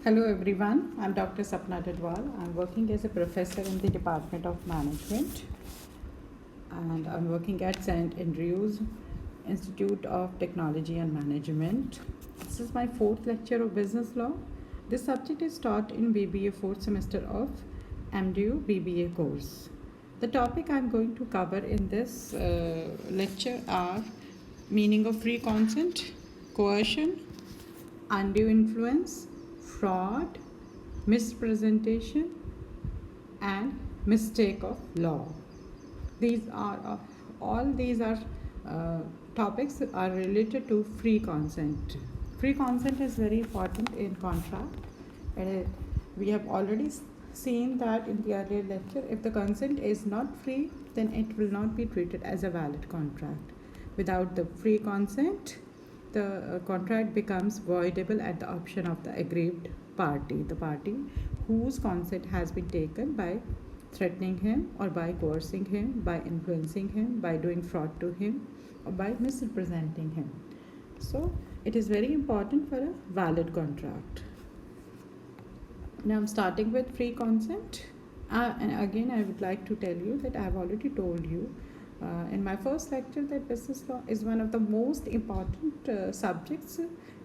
Hello everyone, I'm Dr. Sapna Dadwal. I'm working as a professor in the Department of Management and I'm working at St. Andrews Institute of Technology and Management. This is my fourth lecture of business law. This subject is taught in BBA fourth semester of MDU BBA course. The topic I'm going to cover in this lecture are meaning of free consent, coercion, undue influence, fraud, misrepresentation, and mistake of law. These are all these are topics are related to free consent. Free consent is very important in contract. We have already seen that in the earlier lecture. If the consent is not free, then it will not be treated as a valid contract. Without the free consent, the contract becomes voidable at the option of the aggrieved party, the party whose consent has been taken by threatening him or by coercing him, by influencing him, by doing fraud to him, or by misrepresenting him. So, it is very important for a valid contract. Now, I'm starting with free consent. And again, I would like to tell you that I have already told you in my first lecture that business law is one of the most important subjects,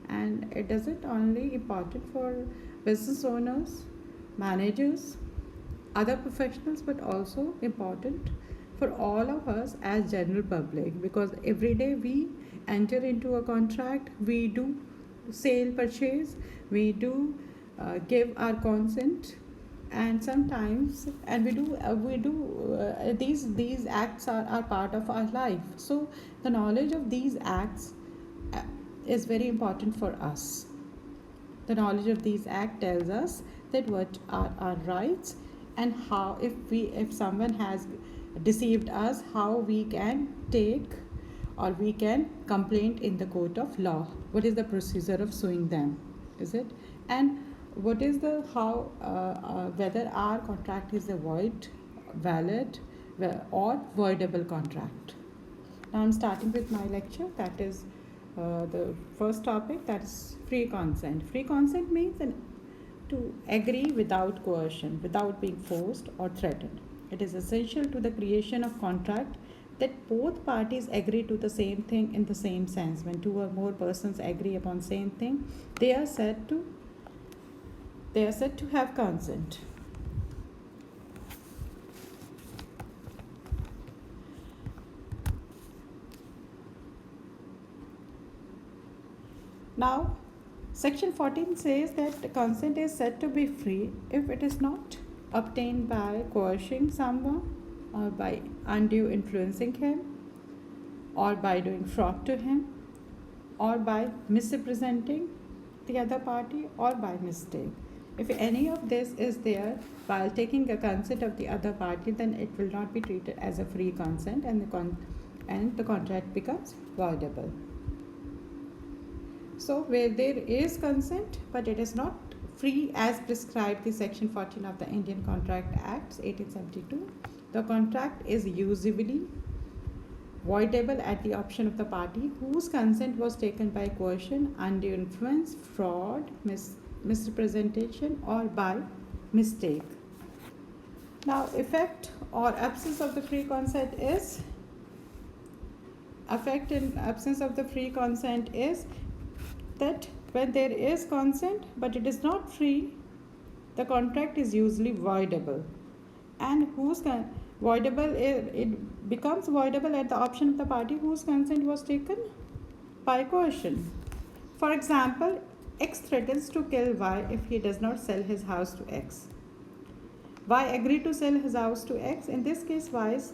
and it isn't only important for business owners, managers, other professionals, but also important for all of us as general public, because every day we enter into a contract, we do sale purchase, we do give our consent, and sometimes and these acts are part of our life. So the knowledge of these acts uh, is very important for us. The knowledge of these acts tells us that what are our rights, and how, if someone has deceived us, how we can take or we can complain in the court of law. What is the procedure of suing them, is it? And what is the how whether our contract is a valid or voidable contract. Now I'm starting with my lecture, that is the first topic, that is free consent. Free consent means to agree without coercion, without being forced or threatened. It is essential to the creation of contract that both parties agree to the same thing in the same sense. When two or more persons agree upon same thing, they are said to have consent. Now, Section 14 says that consent is said to be free if it is not obtained by coercing someone, or by undue influencing him, or by doing fraud to him, or by misrepresenting the other party, or by mistake. If any of this is there while taking the consent of the other party, then it will not be treated as a free consent, and the contract becomes voidable. So, where there is consent but it is not free as prescribed the Section 14 of the Indian Contract Acts 1872, the contract is usually voidable at the option of the party whose consent was taken by coercion, undue influence, fraud, misrepresentation, or by mistake. Now, effect or absence of the free consent is effect in absence of the free consent is that when there is consent but it is not free, the contract is usually voidable. And it becomes voidable at the option of the party whose consent was taken by coercion. For example, X threatens to kill Y if he does not sell his house to X. Y agreed to sell his house to X. In this case, Y's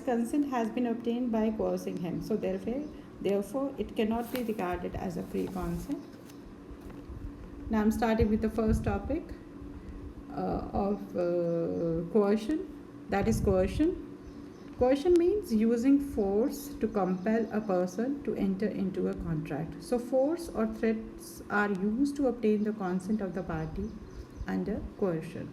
consent has been obtained by coercing him. So therefore, it cannot be regarded as a free consent. Now I'm starting with the first topic of coercion, that is coercion. Coercion means using force to compel a person to enter into a contract. So force or threats are used to obtain the consent of the party under coercion.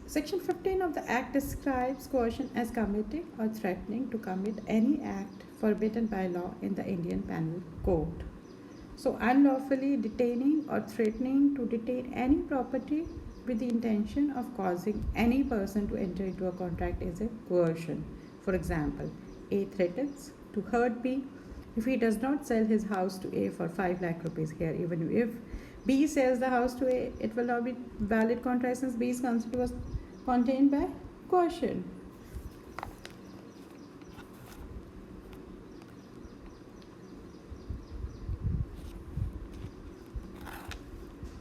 Section 15 of the Act describes coercion as committing or threatening to commit any act forbidden by law in the Indian Penal Code. So, unlawfully detaining or threatening to detain any property with the intention of causing any person to enter into a contract is a coercion. For example, A threatens to hurt B if he does not sell his house to A for 5 lakh rupees. Here, even if B sells the house to A, it will not be valid contract since B's consent was contained by coercion.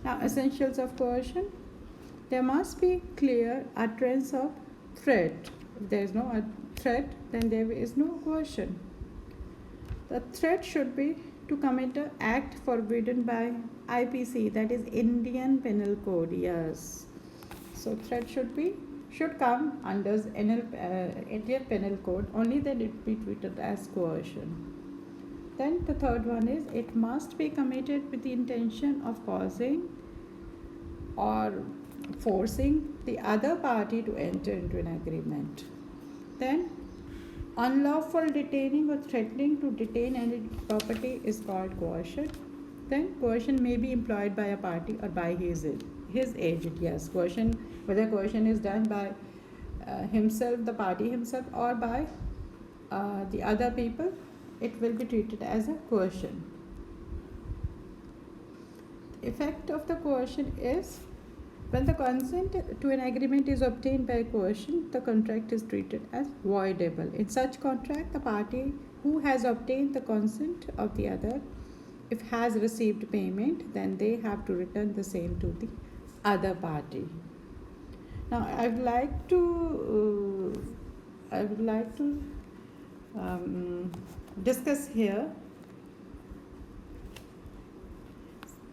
Now, essentials of coercion. There must be clear utterance of threat. If there is no threat, then there is no coercion. The threat should be to commit an act forbidden by IPC, that is Indian Penal Code. Yes. So threat should come under Indian Penal Code. Only then it be treated as coercion. Then the third one is it must be committed with the intention of causing or forcing the other party to enter into an agreement. Then unlawful detaining or threatening to detain any property is called coercion. Then coercion may be employed by a party or by his agent. Yes, coercion, whether coercion is done by himself, the party himself, or by the other people, it will be treated as a coercion. The effect of the coercion is when the consent to an agreement is obtained by coercion, the contract is treated as voidable. In such contract, the party who has obtained the consent of the other, if has received payment, then they have to return the same to the other party. Now, I would like to discuss here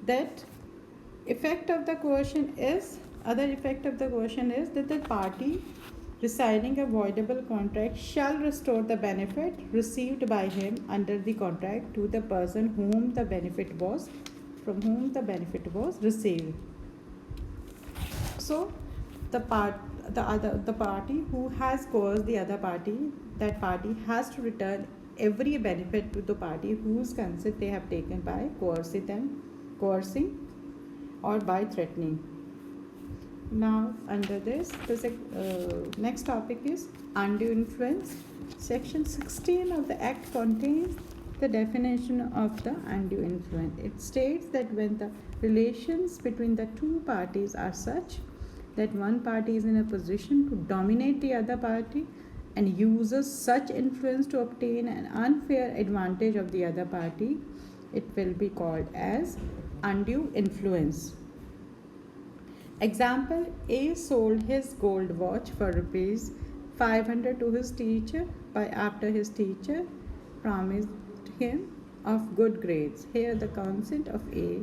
that other effect of the coercion is that the party resigning a voidable contract shall restore the benefit received by him under the contract to the person from whom the benefit was received. So the party who has coerced the other party, that party has to return every benefit to the party whose consent they have taken by coercing or by threatening. Now, under this, the next topic is undue influence. Section 16 of the Act contains the definition of the undue influence. It states that when the relations between the two parties are such that one party is in a position to dominate the other party and uses such influence to obtain an unfair advantage of the other party, it will be called as undue influence. Example, A sold his gold watch for rupees 500 to his teacher after his teacher promised him of good grades. Here the consent of A,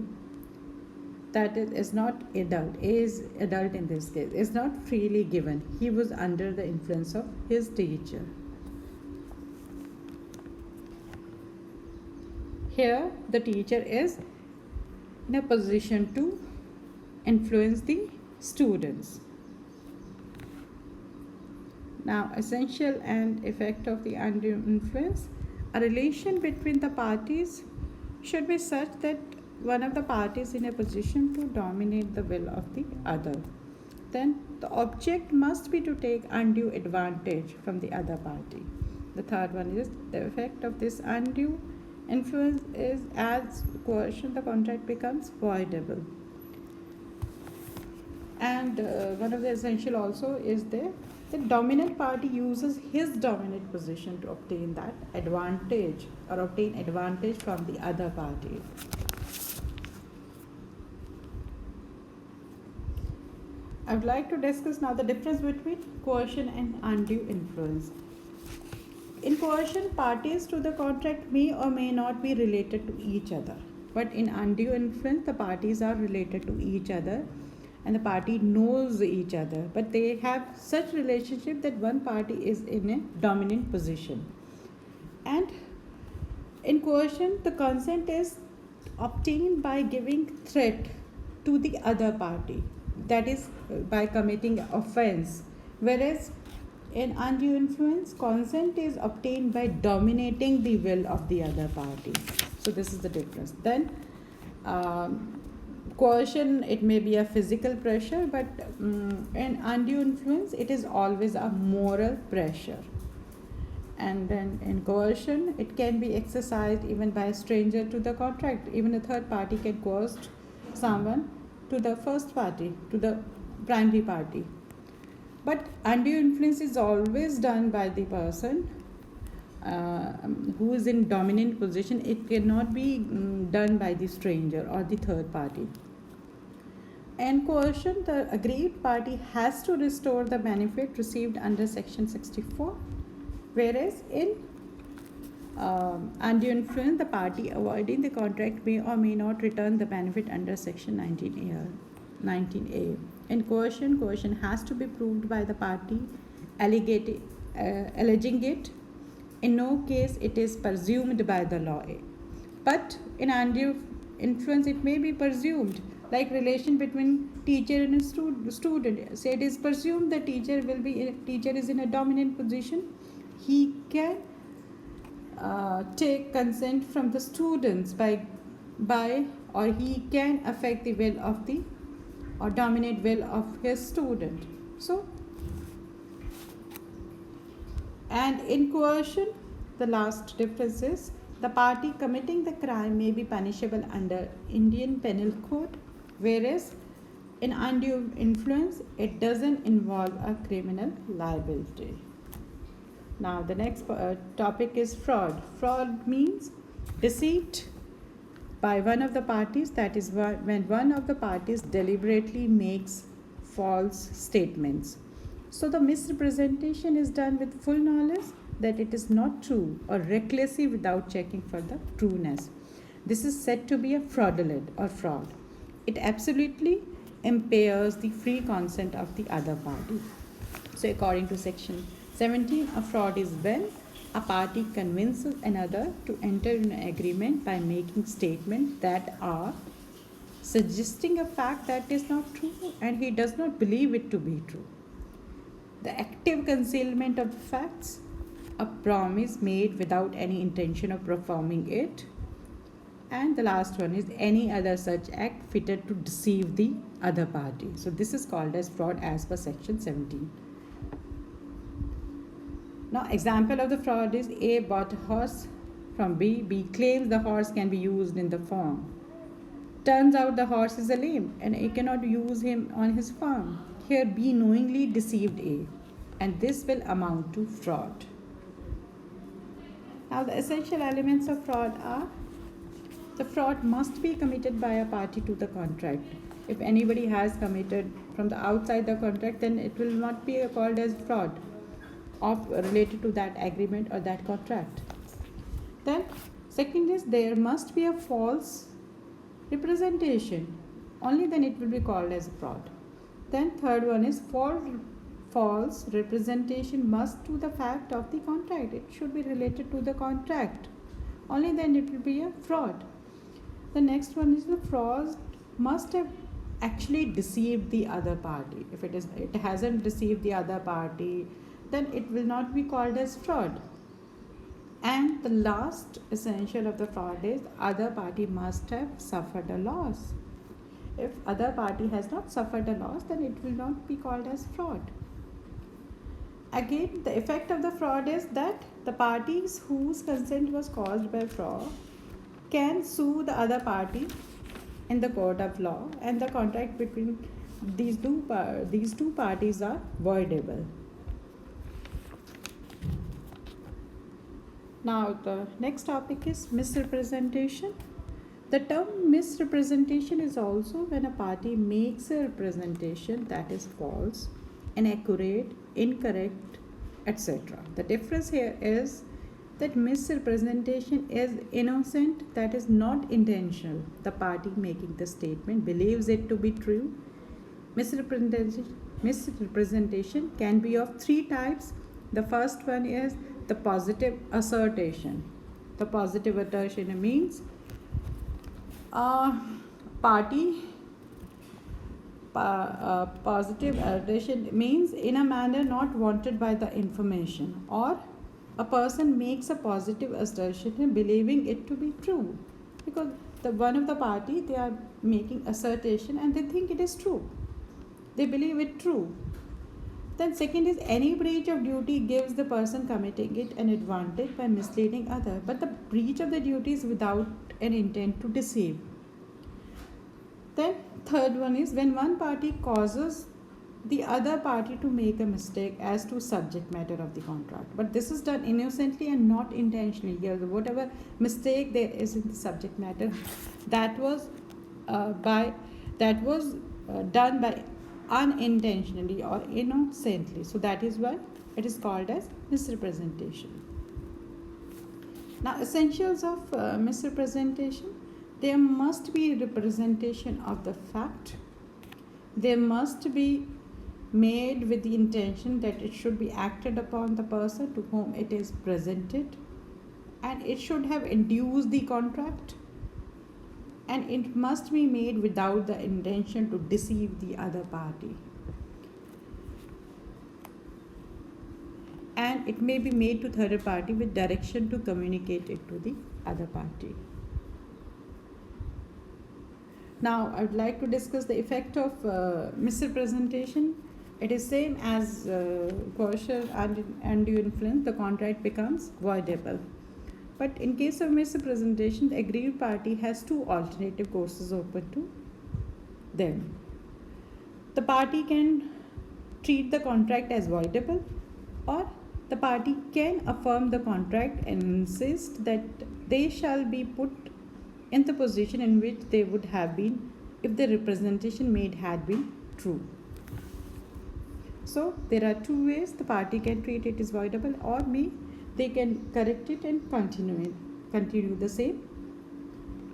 that is not adult, A is adult in this case, is not freely given. He was under the influence of his teacher. Here the teacher is in a position to influence the students. Now, essential and effect of the undue influence. A relation between the parties should be such that one of the parties in a position to dominate the will of the other. Then the object must be to take undue advantage from the other party. The third one is the effect of this undue influence is as coercion, the contract becomes voidable. And one of the essential also is the dominant party uses his dominant position to obtain that advantage or obtain advantage from the other party. I would like to discuss now the difference between coercion and undue influence. In coercion, parties to the contract may or may not be related to each other. But in undue influence, the parties are related to each other and the party knows each other. But they have such relationship that one party is in a dominant position. And in coercion, the consent is obtained by giving threat to the other party. That is by committing offense. Whereas in undue influence, consent is obtained by dominating the will of the other party. So this is the difference. Then Coercion, it may be a physical pressure, but in undue influence, it is always a moral pressure. And then in coercion, it can be exercised even by a stranger to the contract. Even a third party can coerce someone to the first party, to the primary party. But undue influence is always done by the person who is in dominant position. It cannot be done by the stranger or the third party. And coercion, the aggrieved party has to restore the benefit received under section 64, whereas in undue influence, the party avoiding the contract may or may not return the benefit under section 19A. In coercion, coercion has to be proved by the party alleging it. In no case it is presumed by the law. But in undue influence, it may be presumed, like relation between teacher and a student. Say it is presumed that teacher is in a dominant position. He can take consent from the students by or he can affect the will of the or dominate will of his student. So, and in coercion, the last difference is the party committing the crime may be punishable under Indian Penal Code, whereas in undue influence, it doesn't involve a criminal liability. Now, the next topic is fraud. Fraud means deceit by one of the parties, that is when one of the parties deliberately makes false statements. So the misrepresentation is done with full knowledge that it is not true or recklessly without checking for the trueness. This is said to be a fraudulent or fraud. It absolutely impairs the free consent of the other party. So according to section 17, a fraud is when a party convinces another to enter in an agreement by making statements that are suggesting a fact that is not true and he does not believe it to be true. The active concealment of the facts, a promise made without any intention of performing it, and the last one is any other such act fitted to deceive the other party. So this is called as fraud as per section 17. Now, example of the fraud is A bought a horse from B. B claims the horse can be used in the farm. Turns out the horse is a lame and A cannot use him on his farm. Here B knowingly deceived A, and this will amount to fraud. Now, the essential elements of fraud are: the fraud must be committed by a party to the contract. If anybody has committed from the outside the contract, then it will not be called as fraud related to that agreement or that contract. Then second is there must be a false representation. Only then it will be called as fraud. Then third one is false representation must to the fact of the contract. It should be related to the contract. Only then it will be a fraud. The next one is the fraud must have actually deceived the other party. If it hasn't deceived the other party, then it will not be called as fraud. And the last essential of the fraud is other party must have suffered a loss. If other party has not suffered a loss, then it will not be called as fraud. Again, the effect of the fraud is that the parties whose consent was caused by fraud can sue the other party in the court of law, and the contract between these two parties are voidable. Now, the next topic is misrepresentation. The term misrepresentation is also when a party makes a representation that is false, inaccurate, incorrect, etc. The difference here is that misrepresentation is innocent, that is not intentional. The party making the statement believes it to be true. Misrepresentation can be of three types. The first one is the positive assertion. The positive assertion means positive assertion means in a manner not wanted by the information, or a person makes a positive assertion believing it to be true. because the one of the party, they are making assertion and they think it is true, they believe it true. Then second is any breach of duty gives the person committing it an advantage by misleading other, but the breach of the duty is without an intent to deceive. Then third one is when one party causes the other party to make a mistake as to subject matter of the contract, but this is done innocently and not intentionally. Here whatever mistake there is in the subject matter, that was done by unintentionally or innocently, so that is why it is called as misrepresentation. Now essentials of misrepresentation: there must be representation of the fact, there must be made with the intention that it should be acted upon the person to whom it is presented, and it should have induced the contract, and it must be made without the intention to deceive the other party, and it may be made to third party with direction to communicate it to the other party. Now I would like to discuss the effect of misrepresentation. It is same as coercion and undue influence. The contract becomes voidable. But in case of misrepresentation, the aggrieved party has two alternative courses open to them. The party can treat the contract as voidable, or the party can affirm the contract and insist that they shall be put in the position in which they would have been if the representation made had been true. So there are two ways the party can treat it as voidable, or they can correct it and continue the same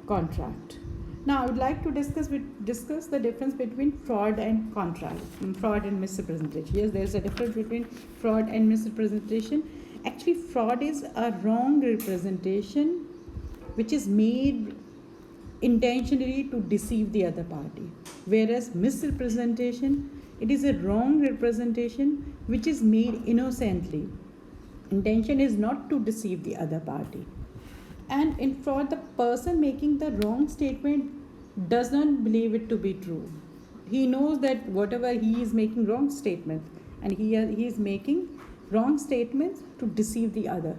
contract. Now I would like to discuss the difference between fraud and fraud and misrepresentation. Yes, there is a difference between fraud and misrepresentation. Actually, fraud is a wrong representation which is made intentionally to deceive the other party, whereas misrepresentation, it is a wrong representation which is made innocently. Intention is not to deceive the other party. And in fraud, the person making the wrong statement does not believe it to be true. He knows that whatever he is making wrong statements, and he is making wrong statements to deceive the other.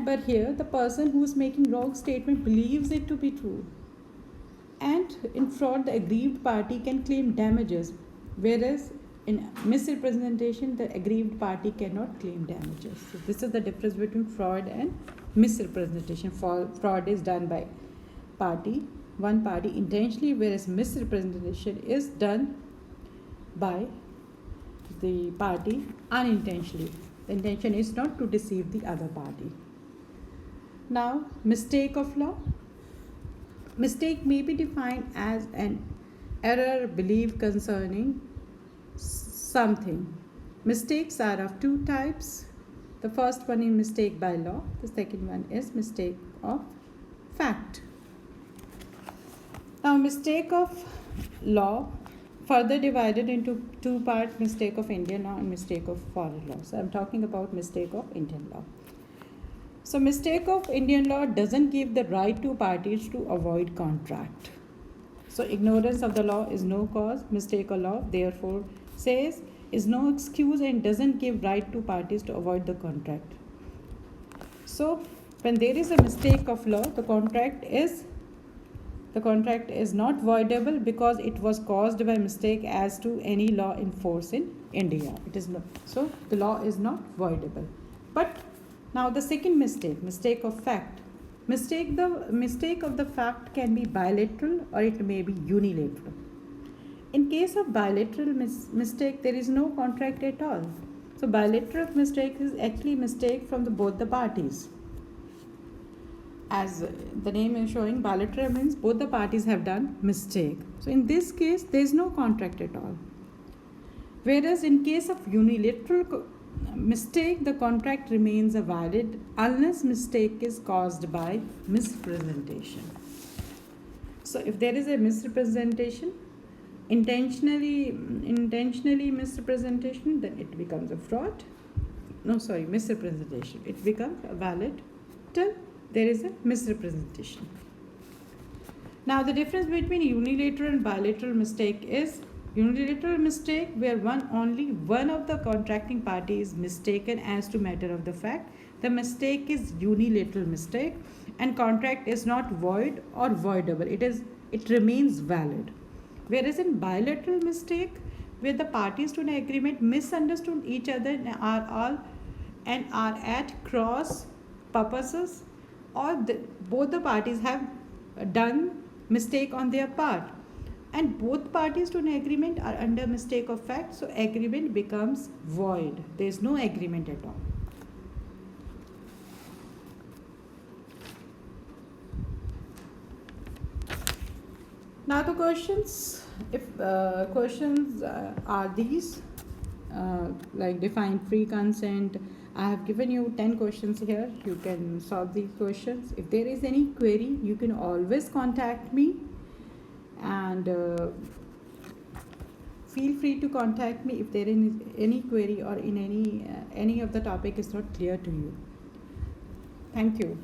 But here the person who is making wrong statement believes it to be true. And in fraud, the aggrieved party can claim damages, whereas in misrepresentation, the aggrieved party cannot claim damages. So this is the difference between fraud and misrepresentation. Fraud is done by one party intentionally, whereas misrepresentation is done by the party unintentionally. The intention is not to deceive the other party. Now, mistake of law. Mistake may be defined as an error belief concerning something. Mistakes are of two types. The first one is mistake by law. The second one is mistake of fact. Now, mistake of law further divided into two parts: mistake of Indian law and mistake of foreign law. So, I am talking about mistake of Indian law. So, mistake of Indian law doesn't give the right to parties to avoid contract. So, ignorance of the law is no cause. Mistake of law, therefore, says is no excuse and doesn't give right to parties to avoid the contract. So, when there is a mistake of law, the contract is not voidable because it was caused by mistake as to any law in force in India. It is not. So, the law is not voidable. But now the second mistake of fact. The mistake of the fact can be bilateral or it may be unilateral. In case of bilateral mistake, there is no contract at all. So bilateral mistake is actually mistake from both the parties. As the name is showing, bilateral means both the parties have done mistake. So in this case, there is no contract at all. Whereas in case of unilateral mistake, the contract remains valid unless mistake is caused by misrepresentation. So if there is a misrepresentation, intentionally misrepresentation, then it becomes a fraud. Misrepresentation. It becomes valid till there is a misrepresentation. Now, the difference between unilateral and bilateral mistake is unilateral mistake where only one of the contracting party is mistaken as to matter of the fact. The mistake is unilateral mistake, and contract is not void or voidable. It remains valid. Whereas in bilateral mistake, where the parties to an agreement misunderstood each other and are at cross purposes, or both the parties have done mistake on their part, and both parties to an agreement are under mistake of fact, so agreement becomes void. There is no agreement at all. Now the questions, if questions are these, like define free consent. I have given you 10 questions here. You can solve these questions. If there is any query, you can always contact me, and feel free to contact me if there is any query or in any of the topic is not clear to you. Thank you.